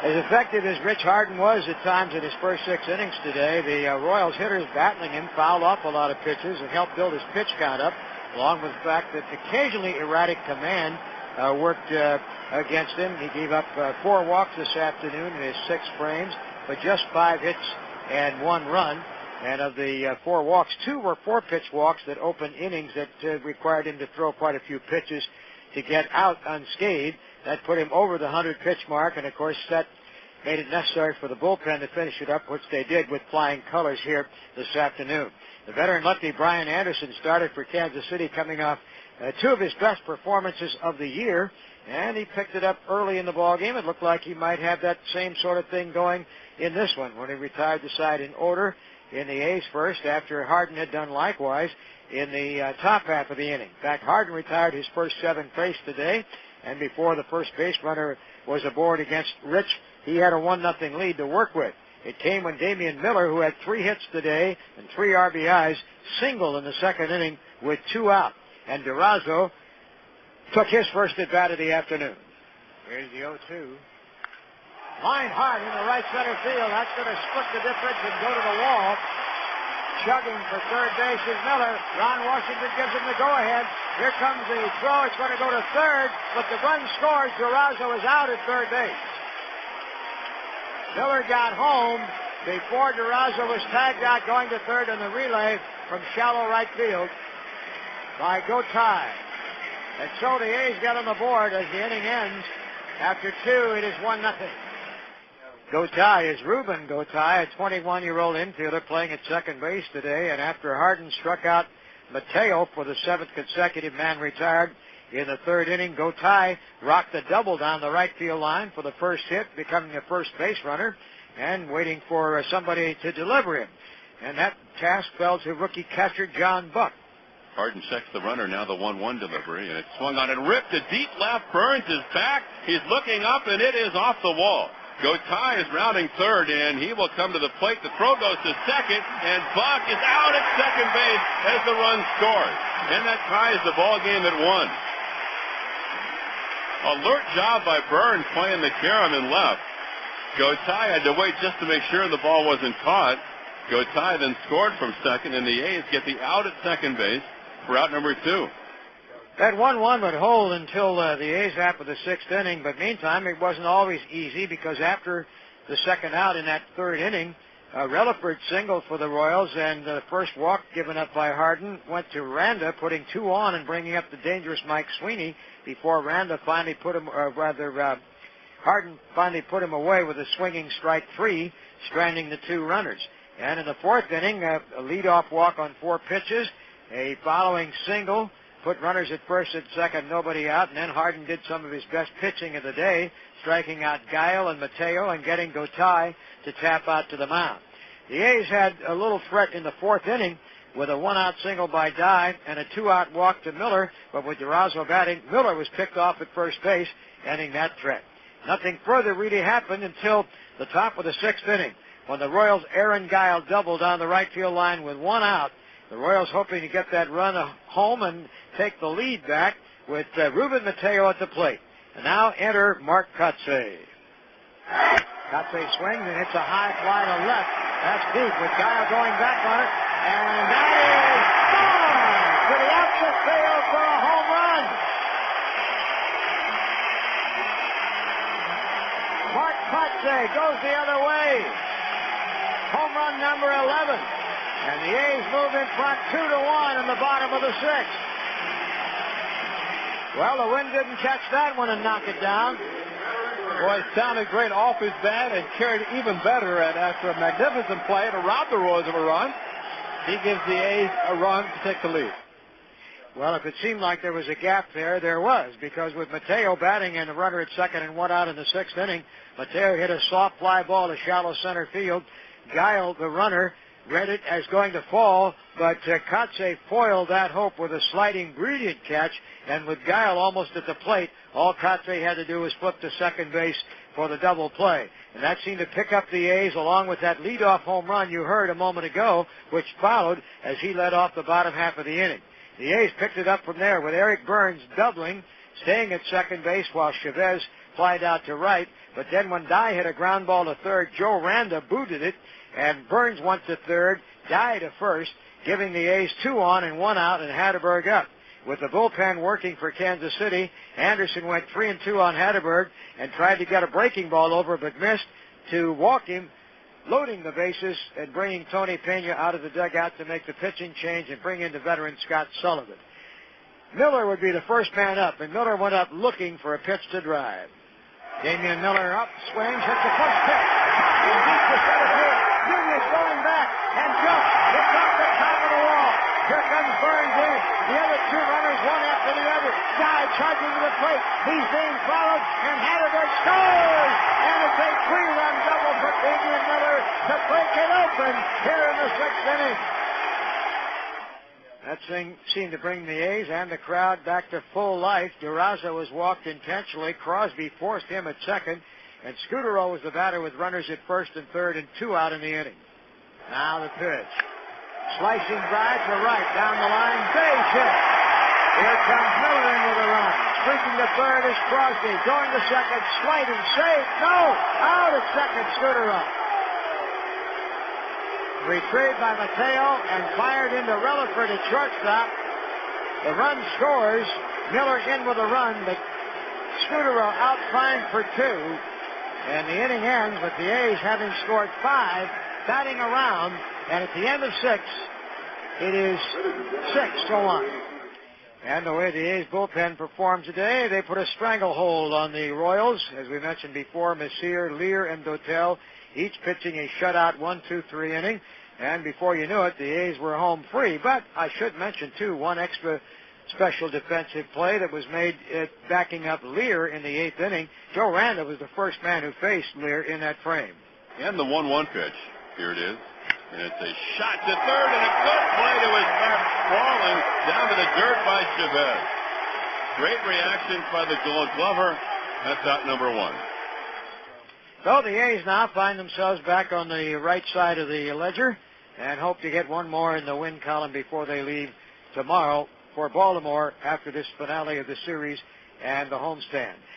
As effective as Rich Harden was at times in his first 6 innings today, the Royals hitters battling him fouled off a lot of pitches and helped build his pitch count up, along with the fact that occasionally erratic command worked against him. He gave up 4 walks this afternoon in his 6 frames, but just 5 hits and 1 run. And of the 4 walks, 2 were 4-pitch walks that opened innings that required him to throw quite a few pitches to get out unscathed. That put him over the 100-pitch mark, and of course that made it necessary for the bullpen to finish it up, which they did with flying colors here this afternoon. The veteran lefty Brian Anderson started for Kansas City, coming off 2 of his best performances of the year, and he picked it up early in the ball game. It looked like he might have that same sort of thing going in this one when he retired the side in order in the A's first, after Harden had done likewise in the top half of the inning. In fact, Harden retired his first 7th base today, and before the first base runner was aboard against Rich, he had a 1-0 lead to work with. It came when Damian Miller, who had 3 hits today and 3 RBIs, singled in the 2nd inning with 2 out. And Durazo took his first at bat of the afternoon. Here's the 0-2. Line hard in the right center field. That's going to split the difference and go to the wall. Chugging for third base is Miller. Ron Washington gives him the go-ahead. Here comes the throw. It's going to go to third, but the run scores. Durazo is out at third base. Miller got home before Durazo was tagged out going to third in the relay from shallow right field by Gotay. And so the A's get on the board as the inning ends. After 2, it is 1-0. Gotay is Ruben Gotay, a 21-year-old infielder playing at second base today. And after Harden struck out Mateo for the 7th consecutive man retired in the 3rd inning, Gotay rocked a double down the right field line for the first hit, becoming a first base runner and waiting for somebody to deliver him. And that task fell to rookie catcher John Buck. Harden checks the runner, now the 1-1 delivery, and it's swung on and ripped to deep left. Burns is back. He's looking up, and it is off the wall. Gotay is rounding third, and he will come to the plate. The throw goes to second, and Buck is out at second base as the run scores. And that ties the ball game at 1. Alert job by Burns playing the carom in left. Gotay had to wait just to make sure the ball wasn't caught. Gotay then scored from second, and the A's get the out at second base for out number 2. That 1-1 would hold until the A's half of the 6th inning, but meantime it wasn't always easy, because after the second out in that 3rd inning, Relaford singled for the Royals, and the first walk given up by Harden went to Randa, putting 2 on and bringing up the dangerous Mike Sweeney before Randa finally put him, Harden finally put him away with a swinging strike 3, stranding the 2 runners. And in the 4th inning, a leadoff walk on 4 pitches, a following single, put runners at first and second, nobody out, and then Harden did some of his best pitching of the day, striking out Guile and Mateo and getting Gotay to tap out to the mound. The A's had a little threat in the 4th inning with a 1-out single by Dye and a 2-out walk to Miller, but with Durazo batting, Miller was picked off at first base, ending that threat. Nothing further really happened until the top of the 6th inning, when the Royals' Aaron Guile doubled down the right field line with 1 out. The Royals hoping to get that run home and take the lead back with Ruben Mateo at the plate. And now enter Mark Kotsay. Kotsay swings and hits a high fly to left. That's deep with Guile going back on it. And that is gone to the opposite field for a home run. Mark Kotsay goes the other way. Home run number 11. And the A's move in front 2-1 in the bottom of the 6th. Well, the wind didn't catch that one and knock it down. Boy, it sounded great off his bat and carried even better. And after a magnificent play to rob the Royals of a run, he gives the A's a run to take the lead. Well, if it seemed like there was a gap there, there was, because with Mateo batting and a runner at second and 1 out in the 6th inning, Mateo hit a soft fly ball to shallow center field. Guile, the runner, read it as going to fall, but Kotsay foiled that hope with a sliding brilliant catch, and with Guile almost at the plate, all Kotsay had to do was flip to second base for the double play. And that seemed to pick up the A's along with that leadoff home run you heard a moment ago, which followed as he led off the bottom half of the inning. The A's picked it up from there with Eric Burns doubling, staying at second base while Chavez flied out to right. But then when Dye hit a ground ball to third, Joe Randa booted it, and Burns went to third, Dye to first, giving the A's 2 on and 1 out and Hatterberg up. With the bullpen working for Kansas City, Anderson went 3-2 on Hatterberg and tried to get a breaking ball over but missed to walk him, loading the bases and bringing Tony Pena out of the dugout to make the pitching change and bring in the veteran Scott Sullivan. Miller would be the first man up, and Miller went up looking for a pitch to drive. Damian Miller up, swings, hits the first pitch. And deep to center field. Junior's going back and jumps. It's off the top of the wall. Here comes Burns in. The other two runners, one after the other. Dye charging to the plate. He's being followed, and Hatterberg scores! And it's a 3-run double for Damian Miller to break it open here in the 6th inning. That thing seemed to bring the A's and the crowd back to full life. DeRosa was walked intentionally. Crosby forced him at second. And Scudero was the batter with runners at first and third and 2 out in the inning. Now the pitch. Slicing drive to right down the line. Base hit. Here comes Miller in with a run. Streaking to third is Crosby. Going to second. Sliding. Saved. No. Out at second. Scudero. Retrieved by Mateo and fired into Relaford at shortstop. The run scores. Miller in with a run, but Scudero out fine for 2. And the inning ends with the A's having scored 5, batting around, and at the end of 6, it is 6-1. And the way the A's bullpen performed today, they put a stranglehold on the Royals. As we mentioned before, Messier, Lear, and Dotel, each pitching a shutout 1-2-3 inning. And before you knew it, the A's were home free. But I should mention, too, one extra special defensive play that was made backing up Lear in the 8th inning. Joe Randa was the first man who faced Lear in that frame. And the 1-1 pitch. Here it is. And it's a shot to third and a good play to his left, falling down to the dirt by Chavez. Great reactions by the Gold Glover. That's out number 1. So the A's now find themselves back on the right side of the ledger and hope to get one more in the win column before they leave tomorrow for Baltimore after this finale of the series and the homestand.